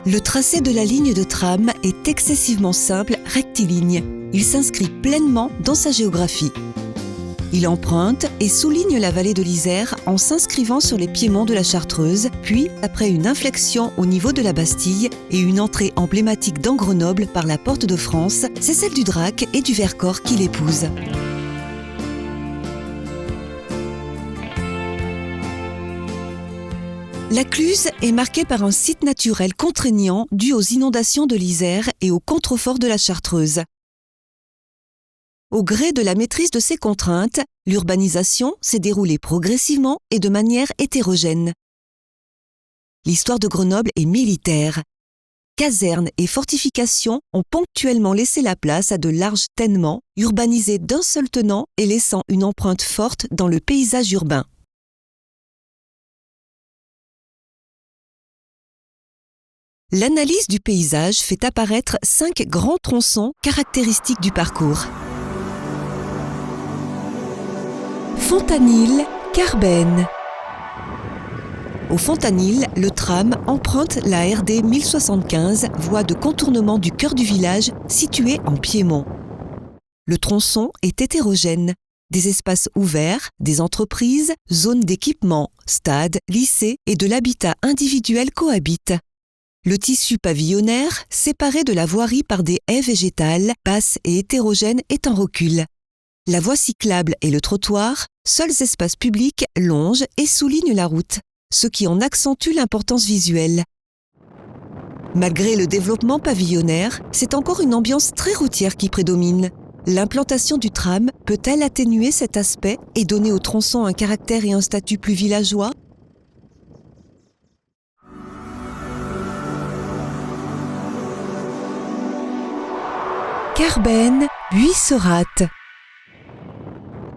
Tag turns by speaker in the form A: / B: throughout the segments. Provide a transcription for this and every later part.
A: Le tracé de la ligne de tram est excessivement simple, rectiligne. Il s'inscrit pleinement dans sa géographie. Il emprunte et souligne la vallée de l'Isère en s'inscrivant sur les piémonts de la Chartreuse, puis, après une inflexion au niveau de la Bastille et une entrée emblématique dans Grenoble par la Porte de France, c'est celle du Drac et du Vercors qui l'épouse. La Cluse est marquée par un site naturel contraignant dû aux inondations de l'Isère et aux contreforts de la Chartreuse. Au gré de la maîtrise de ces contraintes, l'urbanisation s'est déroulée progressivement et de manière hétérogène. L'histoire de Grenoble est militaire. Casernes et fortifications ont ponctuellement laissé la place à de larges tènements, urbanisés d'un seul tenant et laissant une empreinte forte dans le paysage urbain. L'analyse du paysage fait apparaître 5 grands tronçons caractéristiques du parcours. Fontanil, Carbène. Au Fontanil, le tram emprunte la RD 1075, voie de contournement du cœur du village, située en Piémont. Le tronçon est hétérogène. Des espaces ouverts, des entreprises, zones d'équipement, stades, lycées et de l'habitat individuel cohabitent. Le tissu pavillonnaire, séparé de la voirie par des haies végétales, basses et hétérogènes, est en recul. La voie cyclable et le trottoir, seuls espaces publics, longent et soulignent la route, ce qui en accentue l'importance visuelle. Malgré le développement pavillonnaire, c'est encore une ambiance très routière qui prédomine. L'implantation du tram peut-elle atténuer cet aspect et donner au tronçon un caractère et un statut plus villageois ? Carbène, Buysserat.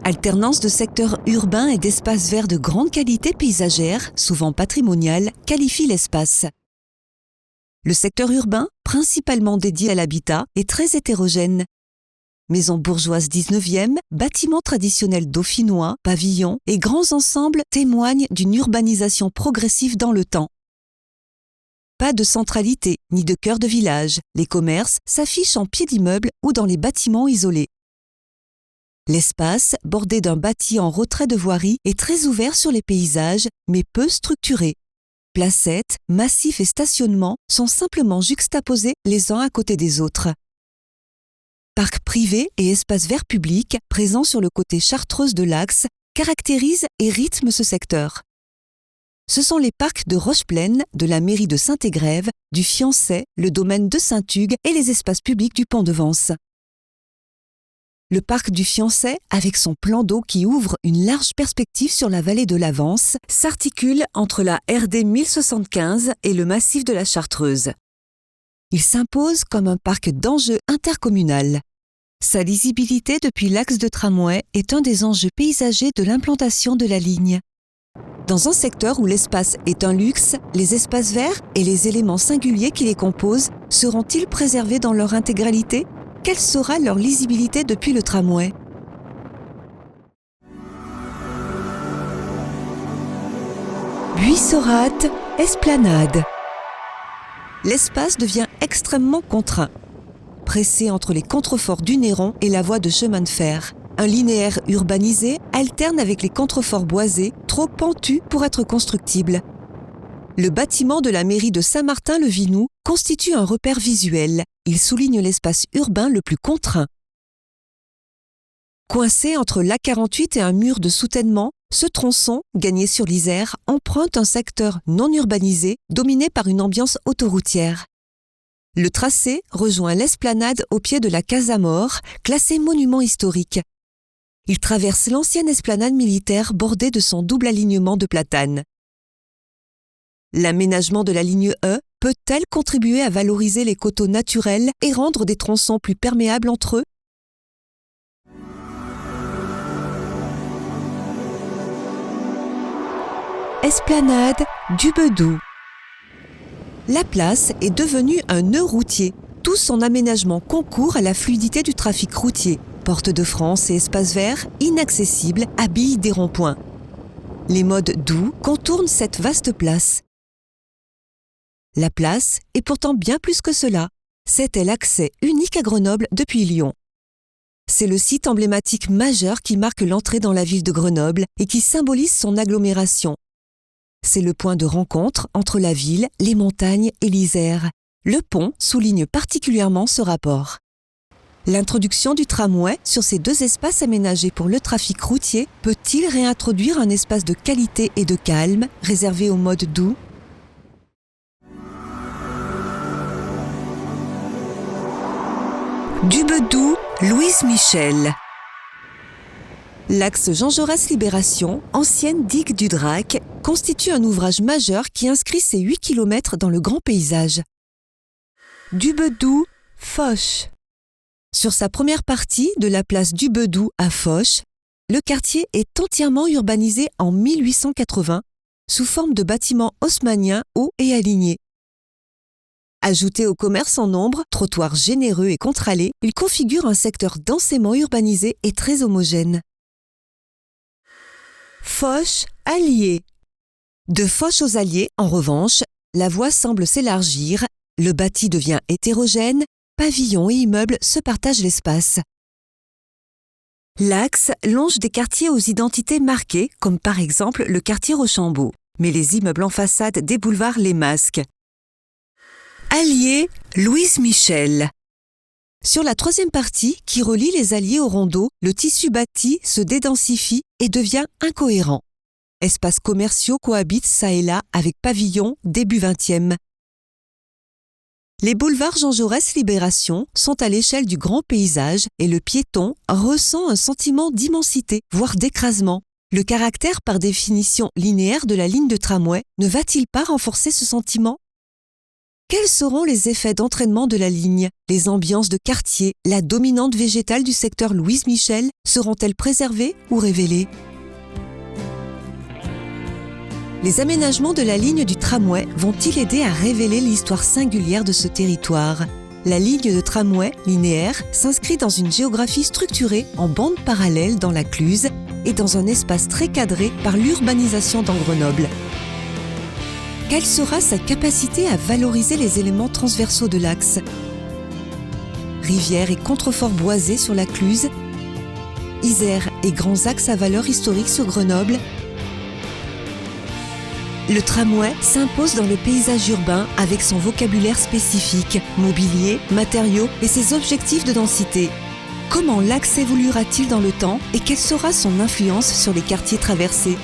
A: Alternance de secteurs urbains et d'espaces verts de grande qualité paysagère, souvent patrimonial, qualifie l'espace. Le secteur urbain, principalement dédié à l'habitat, est très hétérogène. Maisons bourgeoises 19e, bâtiments traditionnels dauphinois, pavillons et grands ensembles témoignent d'une urbanisation progressive dans le temps. Pas de centralité, ni de cœur de village. Les commerces s'affichent en pied d'immeuble ou dans les bâtiments isolés. L'espace, bordé d'un bâti en retrait de voirie, est très ouvert sur les paysages, mais peu structuré. Placettes, massifs et stationnements sont simplement juxtaposés les uns à côté des autres. Parcs privés et espaces verts publics, présents sur le côté chartreuse de l'axe, caractérisent et rythment ce secteur. Ce sont les parcs de Rocheplaine, de la mairie de Saint-Égrève, du Fiancet, le domaine de Saint-Hugues et les espaces publics du Pont de Vence. Le parc du Fiancet, avec son plan d'eau qui ouvre une large perspective sur la vallée de la Vence, s'articule entre la RD 1075 et le massif de la Chartreuse. Il s'impose comme un parc d'enjeu intercommunal. Sa lisibilité depuis l'axe de tramway est un des enjeux paysagers de l'implantation de la ligne. Dans un secteur où l'espace est un luxe, les espaces verts et les éléments singuliers qui les composent seront-ils préservés dans leur intégralité ? Quelle sera leur lisibilité depuis le tramway ? Buysserat, Esplanade. L'espace devient extrêmement contraint, pressé entre les contreforts du Néron et la voie de chemin de fer. Un linéaire urbanisé alterne avec les contreforts boisés, trop pentus pour être constructibles. Le bâtiment de la mairie de Saint-Martin-le-Vinou constitue un repère visuel. Il souligne l'espace urbain le plus contraint. Coincé entre l'A48 et un mur de soutènement, ce tronçon, gagné sur l'Isère, emprunte un secteur non urbanisé, dominé par une ambiance autoroutière. Le tracé rejoint l'esplanade au pied de la Casa Mor, classée monument historique. Il traverse l'ancienne esplanade militaire bordée de son double alignement de platanes. L'aménagement de la ligne E peut-elle contribuer à valoriser les coteaux naturels et rendre des tronçons plus perméables entre eux ? Esplanade du Bedou. La place est devenue un nœud routier. Tout son aménagement concourt à la fluidité du trafic routier. Porte de France et espaces verts, inaccessibles, habillent des ronds-points. Les modes doux contournent cette vaste place. La place est pourtant bien plus que cela. C'était l'accès unique à Grenoble depuis Lyon. C'est le site emblématique majeur qui marque l'entrée dans la ville de Grenoble et qui symbolise son agglomération. C'est le point de rencontre entre la ville, les montagnes et l'Isère. Le pont souligne particulièrement ce rapport. L'introduction du tramway sur ces deux espaces aménagés pour le trafic routier peut-il réintroduire un espace de qualité et de calme réservé au mode doux ? Du Bedou, Louise Michel. L'axe Jean Jaurès-Libération, ancienne digue du Drac, constitue un ouvrage majeur qui inscrit ses 8 km dans le grand paysage. Du Bedou, Foch. Sur sa première partie, de la place du Bedou à Foch, le quartier est entièrement urbanisé en 1880 sous forme de bâtiments haussmanniens hauts et alignés. Ajouté au commerce en nombre, trottoirs généreux et contre-allées, il configure un secteur densément urbanisé et très homogène. Foch, Allier. De Foch aux Alliés, en revanche, la voie semble s'élargir, le bâti devient hétérogène, pavillons et immeubles se partagent l'espace. L'axe longe des quartiers aux identités marquées, comme par exemple le quartier Rochambeau, mais les immeubles en façade des boulevards les masquent. Allier, Louise Michel. Sur la troisième partie, qui relie les Alliés au rondeau, le tissu bâti se dédensifie et devient incohérent. Espaces commerciaux cohabitent ça et là avec pavillons début 20e. Les boulevards Jean Jaurès-Libération sont à l'échelle du grand paysage et le piéton ressent un sentiment d'immensité, voire d'écrasement. Le caractère par définition linéaire de la ligne de tramway ne va-t-il pas renforcer ce sentiment ? Quels seront les effets d'entraînement de la ligne ? Les ambiances de quartier, la dominante végétale du secteur Louise Michel seront-elles préservées ou révélées ? Les aménagements de la ligne du tramway vont-ils aider à révéler l'histoire singulière de ce territoire ? La ligne de tramway linéaire s'inscrit dans une géographie structurée en bandes parallèles dans la Cluse et dans un espace très cadré par l'urbanisation dans Grenoble. Quelle sera sa capacité à valoriser les éléments transversaux de l'axe ? Rivières et contreforts boisés sur la Cluse, Isère et grands axes à valeur historique sur Grenoble. Le tramway s'impose dans le paysage urbain avec son vocabulaire spécifique, mobilier, matériaux et ses objectifs de densité. Comment l'axe évoluera-t-il dans le temps et quelle sera son influence sur les quartiers traversés ?